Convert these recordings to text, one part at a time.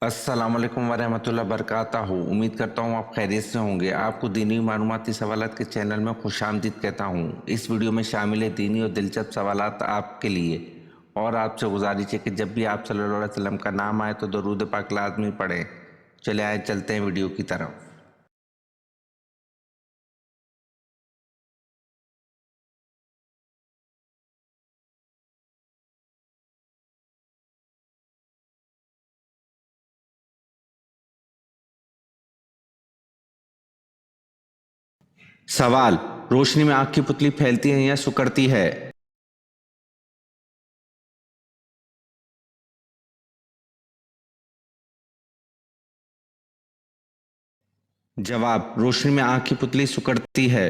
अस्सलाम वालेकुम वरहमतुल्लाहि वबरकातुहू। उम्मीद करता हूँ आप खैरियत से होंगे। आपको दीनी मालूमाती सवालात के चैनल में खुशामदीद कहता हूँ। इस वीडियो में शामिल है दीनी और दिलचस्प सवालात आपके लिए। और आपसे गुजारिश है कि जब भी आप सल्लल्लाहु अलैहि वसल्लम का नाम आए तो दरूद पाक लाजमी पढ़ें। चले आए चलते हैं वीडियो की तरफ। सवाल: रोशनी में आँख की पुतली फैलती है या सिकुड़ती है? जवाब: रोशनी में आँख की पुतली सिकुड़ती है।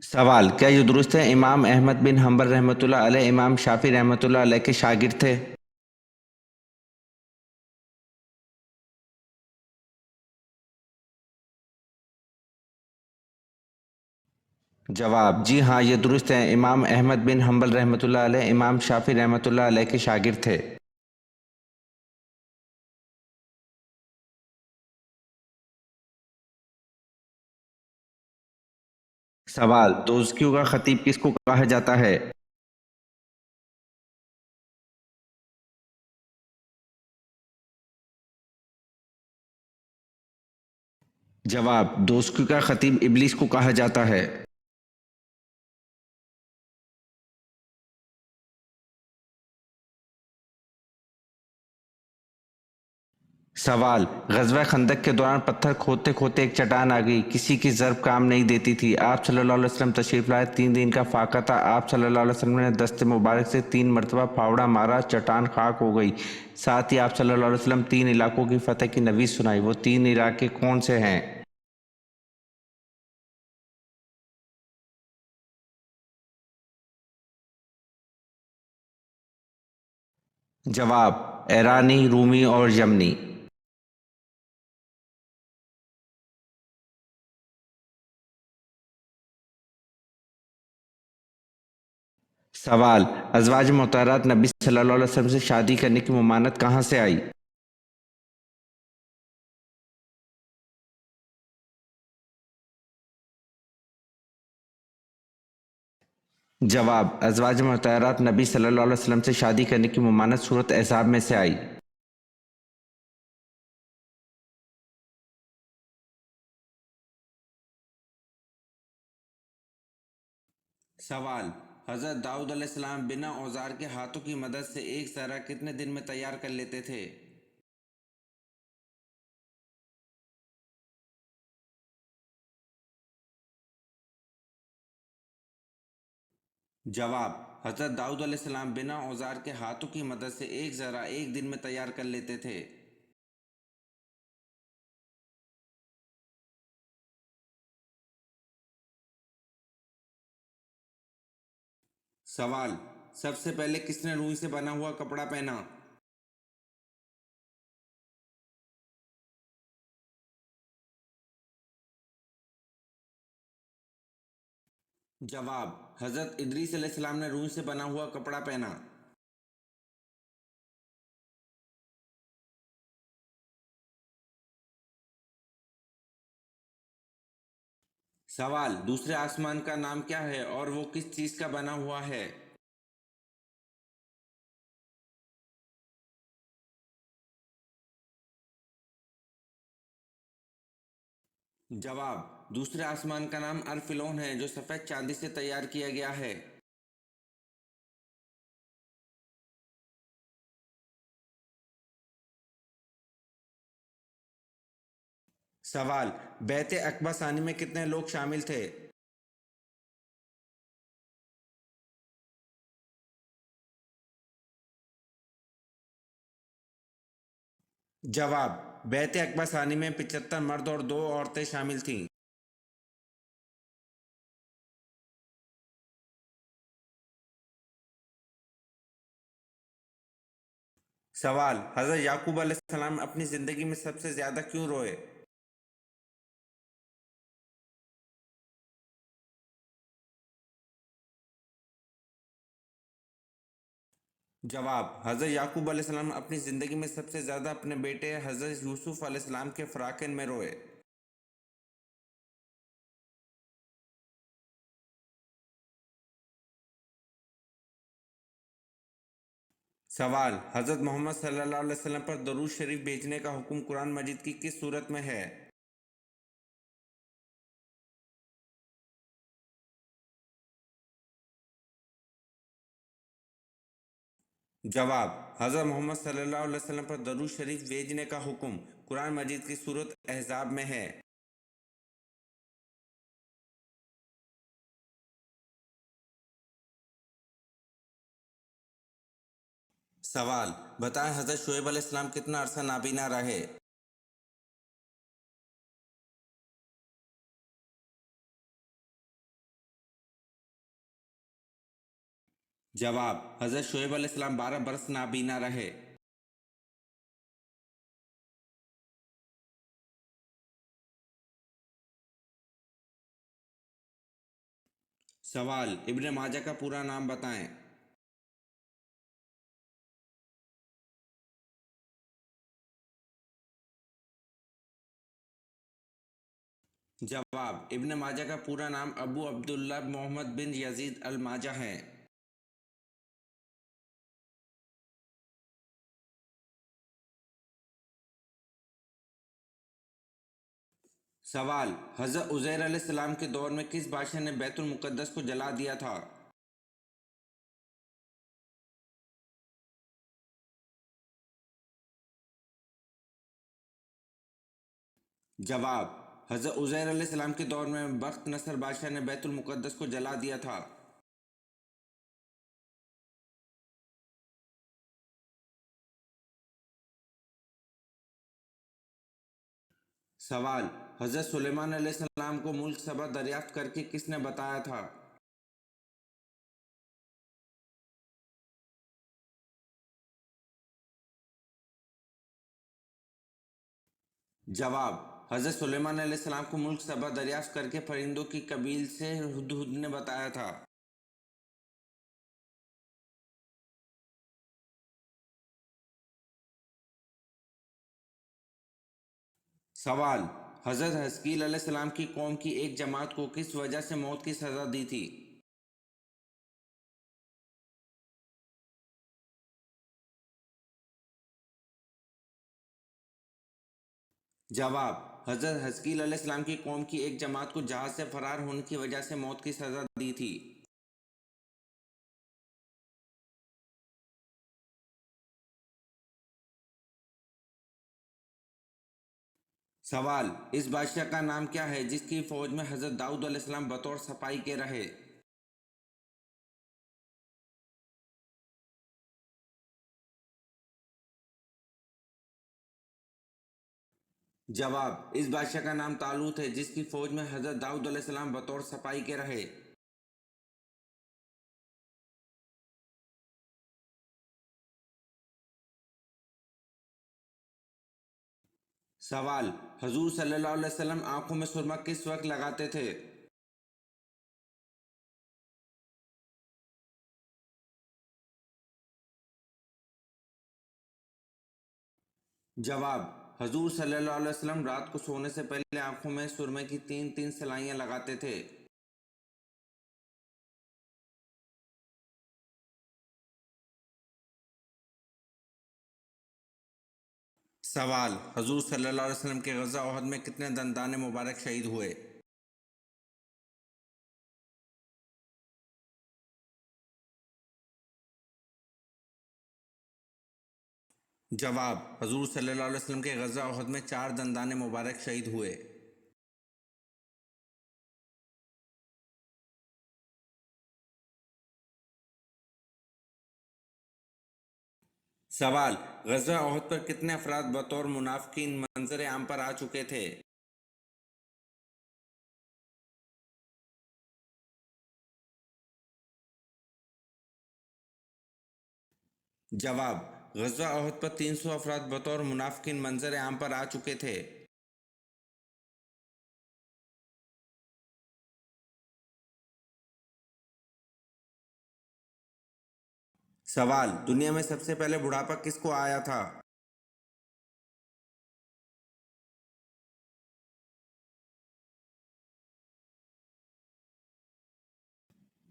सवाल: क्या ये दुरुस्त है इमाम अहमद बिन हंबल रहमतुल्लाह अलैह इमाम शाफी रहमतुल्लाह अलैह के शागिर्द थे? जवाब: जी हाँ, ये दुरुस्त है। इमाम अहमद बिन हंबल रहमतुल्लाह अलैह इमाम शाफी रहमतुल्लाह अलैह के शागिर्द थे। सवाल: दोज़कियों का खतीब किसको कहा जाता है? जवाब: दोज़कियों का खतीब इब्लीस को कहा जाता है। सवाल: ग़ज़वा खंदक के दौरान पत्थर खोदते खोदते एक चट्टान आ गई। किसी की ज़र्ब काम नहीं देती थी। आप सल्लल्लाहु अलैहि वसल्लम तशरीफ़ लाए। 3 दिन का फाका था। आप सल्लल्लाहु अलैहि वसल्लम ने दस्ते मुबारक से 3 मरतबा फावड़ा मारा, चट्टान खाक हो गई। साथ ही आप सल्लल्लाहु अलैहि वसल्लम 3 इलाकों की फ़तह की नवीज़ सुनाई। वो 3 इलाके कौन से हैं? जवाब: ईरानी, रूमी और यमनी। सवाल: अज़वाज मुतहहरात नबी सल्लल्लाहु अलैहि वसल्लम से शादी करने की ममानत कहाँ से आई? जवाब: अज़वाज मुतहहरात नबी सल्लल्लाहु अलैहि वसल्लम से शादी करने की ममानत सूरत अहज़ाब में से आई। सवाल: हज़रत दाऊद अलैहिस्सलाम बिना औजार के हाथों की मदद से एक ज़रा कितने दिन में तैयार कर लेते थे? जवाब: हज़रत दाऊद अलैहिस्सलाम बिना औजार के हाथों की मदद से एक ज़रा एक दिन में तैयार कर लेते थे। सवाल: सबसे पहले किसने रुई से बना हुआ कपड़ा पहना? जवाब: हज़रत इदरीस अलैहिस्सलाम ने रुई से बना हुआ कपड़ा पहना। सवाल: दूसरे आसमान का नाम क्या है और वो किस चीज़ का बना हुआ है? जवाब: दूसरे आसमान का नाम अरफिलोन है जो सफ़ेद चांदी से तैयार किया गया है। सवाल: बैत अक़बा सानी में कितने लोग शामिल थे? जवाब: बैत अक़बा सानी में 75 मर्द और 2 औरतें शामिल थीं। सवाल: हज़रत याकूब अलैहिस्सलाम अपनी ज़िंदगी में सबसे ज़्यादा क्यों रोए? जवाब, हज़रत याकूब अलैहिस्सलाम अपनी ज़िंदगी में सबसे ज़्यादा अपने बेटे हज़रत यूसुफ अलैहिस्सलाम के फ़राक़िन में रोए। सवाल, हज़रत मोहम्मद सल्लल्लाहु अलैहि वसल्लम पर दरूद शरीफ भेजने का हुक्म कुरान मजीद की किस सूरत में है? जवाब, हज़रत मोहम्मद सल्लल्लाहु अलैहि वसल्लम पर दरूद शरीफ भेजने का हुक्म कुरान मजीद की सूरत अहज़ाब में है। सवाल, बताएं हज़रत शुएब अलैहिस्सलाम कितना अरसा नाबीना रहे? जवाब, हज़रत शुएब अलैहिस्सलाम 12 बरस नाबीना रहे। सवाल, इब्न माजा का पूरा नाम बताएं। जवाब, इब्न माजा का पूरा नाम अबू अब्दुल्लाह मोहम्मद बिन यजीद अल माजा है। सवाल, हज़रत उज़ैर अलैहिस्सलाम के दौर में किस बादशाह ने बैतुल मुक़द्दस को जला दिया था? जवाब, हज़रत उज़ैर अलैहिस्सलाम के दौर में बख्त नसर बादशाह ने बैतुल मुक़द्दस को जला दिया था। सवाल, हज़रत सुलेमान अलैहिस्सलाम को मुल्क सबा दरियाफ्त करके किसने बताया था? जवाब, हज़रत सुलेमान अलैहिस्सलाम को मुल्क सबा दरियाफ्त करके परिंदों की कबील से हुदहुद ने बताया था। सवाल, हज़रत हज़कील अलैहिस्सलाम की कौम की एक जमात को किस वजह से मौत की सज़ा दी थी? जवाब, हज़रत हज़कील अलैहिस्सलाम की कौम की एक जमात को जहाज़ से फ़रार होने की वजह से मौत की सज़ा दी थी। सवाल, इस बादशाह का नाम क्या है जिसकी फ़ौज में हज़रत दाऊद अलैहिस्सलाम बतौर सपाही के रहे? जवाब, इस बादशाह का नाम तालूत है जिसकी फ़ौज में हज़रत दाऊद अलैहिस्सलाम बतौर सपाही के रहे। सवाल, हजूर सल्लल्लाहु अलैहि वसल्लम आंखों में सुरमा किस वक्त लगाते थे? जवाब, हजूर सल्लल्लाहु अलैहि वसल्लम रात को सोने से पहले आंखों में सुरमे की तीन तीन सलाइयाँ लगाते थे। सवाल, हजूर सल्लल्लाहु अलैहि वसल्लम के गज़ा ओहद में कितने दंदाने मुबारक शहीद हुए? जवाब, हजूर सल्लल्लाहु अलैहि वसल्लम के गज़ा ओहद में 4 दंदाने मुबारक शहीद हुए। सवाल, गज़वा ओहद पर कितने अफराद बतौर मुनाफिकीन मंजर आम पर आ चुके थे? जवाब, गज़वा ओहद पर 300 अफराद बतौर मुनाफिकीन मंजर आम पर आ चुके थे। सवाल, दुनिया में सबसे पहले बुढ़ापा किसको आया था?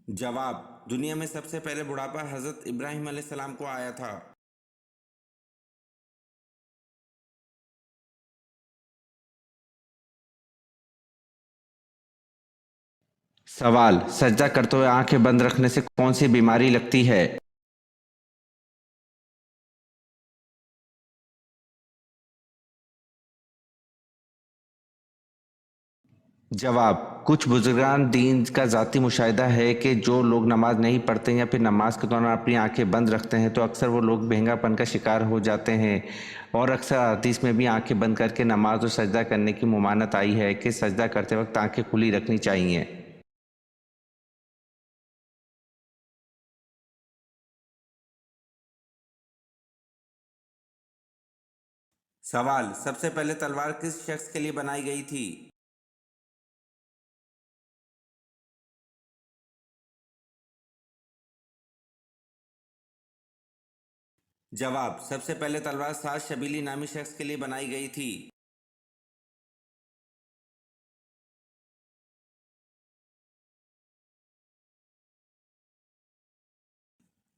जवाब, दुनिया में सबसे पहले बुढ़ापा हजरत इब्राहिम अलैहिस्सलाम को आया था। सवाल, सजदा करते हुए आंखें बंद रखने से कौन सी बीमारी लगती है? जवाब, कुछ बुजुर्गान दीन का ज़ाती मुशाहिदा है कि जो लोग नमाज नहीं पढ़ते या फिर नमाज के दौरान अपनी आंखें बंद रखते हैं तो अक्सर वो लोग भेंगापन का शिकार हो जाते हैं। और अक्सर हदीस में भी आंखें बंद करके नमाज और सजदा करने की मुमानत आई है कि सजदा करते वक्त आंखें खुली रखनी चाहिए। सवाल, सबसे पहले तलवार किस शख्स के लिए बनाई गई थी? जवाब, सबसे पहले तलवार साद शबीली नामी शख्स के लिए बनाई गई थी।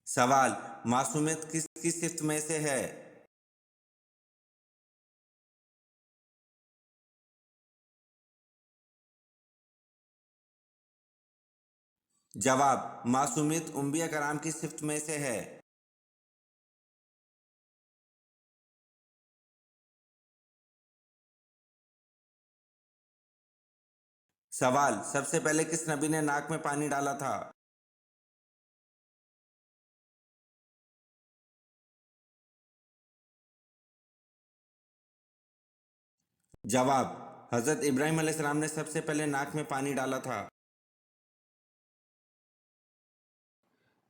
सवाल, मासूमियत किसकी सिफ्त में से है? जवाब, मासूमियत अंबिया कराम की सिफ्त में से है। सवाल, सबसे पहले किस नबी ने नाक में पानी डाला था? जवाब, हजरत इब्राहिम अलैहिस्सलाम ने सबसे पहले नाक में पानी डाला था।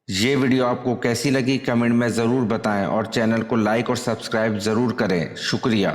ये वीडियो आपको कैसी लगी कमेंट में ज़रूर बताएं और चैनल को लाइक और सब्सक्राइब ज़रूर करें। शुक्रिया।